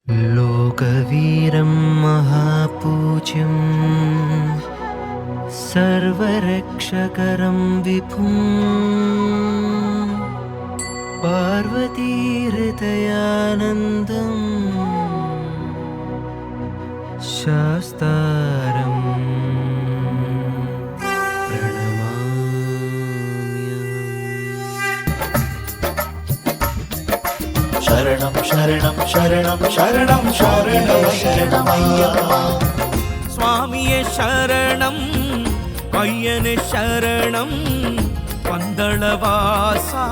लोकवीरं महापूज्यं सर्वरक्षकरं विभुं पार्वतीहृदयानन्दं शास्तारं शरणं शरणं शरणं शरणं शरणमय्यप्पा स्वामिये शरणं अय्यने शरणं पन्दळवासा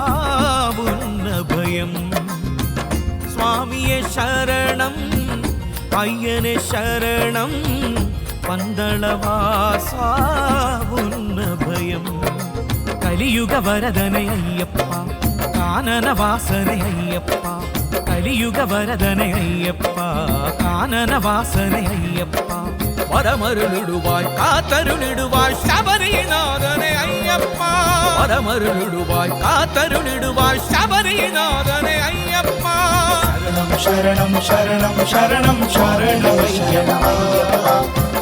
उन्नभयं स्वामिये शरणं अय्यने शरणं पन्दळवासा उन्नभयं कलियुगवरदने अय्यप्पा काननवासने अय्यप्पा कलियुगवरदने अय्यप्पा काननवासने अय्यप्पा वरमरुळुडुवाय कातरुळिडुवाय शबरीनाथने अय्यप्पा वरमरुळुडुवाय कातरुळिडुवाय शबरीनाथने अय्यप्पा शरणं शरणं शरणं शरणमय्यप्पा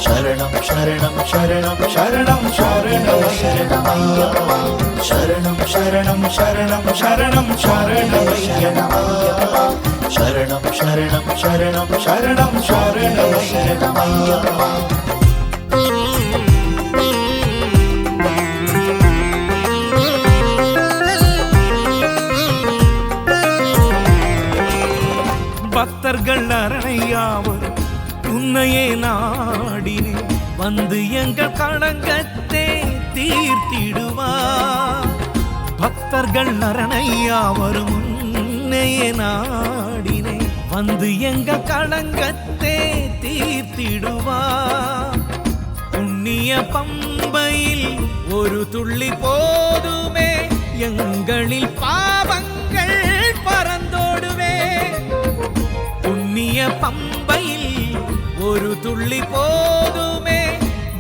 शरणं शरणं शरणं शरणं शरणमय्यप्पा शरणं शरणं शरणं शरणं शरणमय्यप्पा शरणं शरणं शरणं शरणं शरणमय्यप्पा பக்தர்கள் அரணையாவர் உன்னையே நாடினே வந்து எங்கள் களங்கத்தை தீர்த்திடுவார் பக்தர்கள் அரணையாவர் உன்னையே நாடினே வந்து எங்கள் களங்கத்தை தீர்த்திடுவார் புண்ணிய பம்பையில் ஒரு துள்ளி போதுமே எங்களில் பாவங்கள் பறந்தோடுவே புண்ணிய பம்பையில் ஒரு துள்ளி போதுமே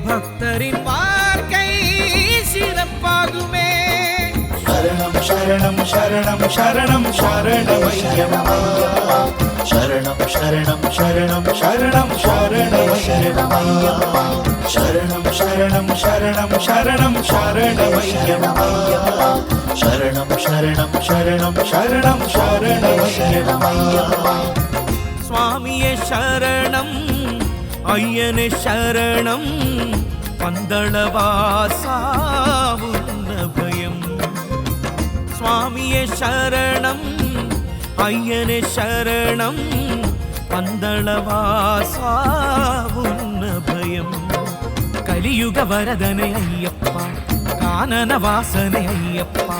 பக்தரின் வாழ்க்கை சிறப்பாகுமே शरणं शरणं शरणं शरणं शरणमय्यप्पा शरणं शरणं शरणं शरणं शरणमय्यप्पा शरणं शरणं शरणं शरणं शरणमय्यप्पा शरणं शरणं शरणं शरणं शरणमय्यप्पा स्वामिये शरणं अय्यने शरणं पन्दळवासा उन्नभयं स्वामिये शरणं अय्यने शरणं पन्दळवासा उन्नभयं कलियुगवरदने अय्यप्पा काननवासने अय्यप्पा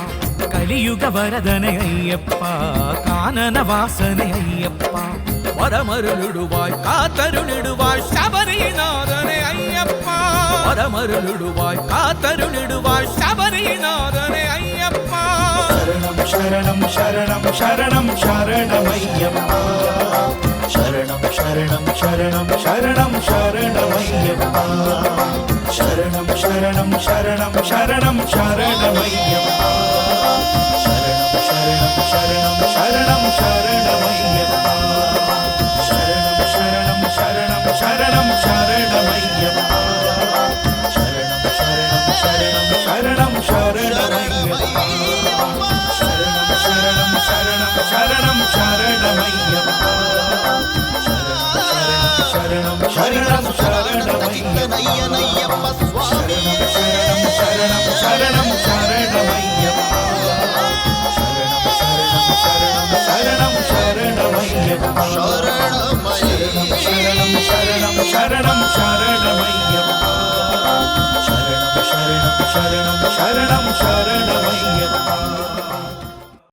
कलियुगवरदने अय्यप्पा काननवासने अय्यप्पा वरमरुळुडुवाय कातरुळिडुवाय शबरीनाथने अय्यप्पा वरमरुळुडुवाय कातरुळिडुवाय शबरीनाथने अय्यप्पा शरणं शरणं शरणं शरणमय्यप्पा शरणं शरणं शरणं शरणं शरणमय्यप्पा शरणं शरणं शरणं शरणं शरणमय्यप्पा शरणं शरणं शरणं शरणं शरणमय्यप्पा शरणं शरणं शरणं शरणं शरणमय्यप्पा शरणं शरणं शरणं शरणं शरणमय्यप्पा शरणं शरणं शरणं शरणं शरणमय्यप्पा शरणं शरणं शरणमय्यप्पा शरणं शरणं शरणं शरणमय्यप्पा शरणं शरणं शरणमय्यप्पा शरणं शरणं शरणं शरणं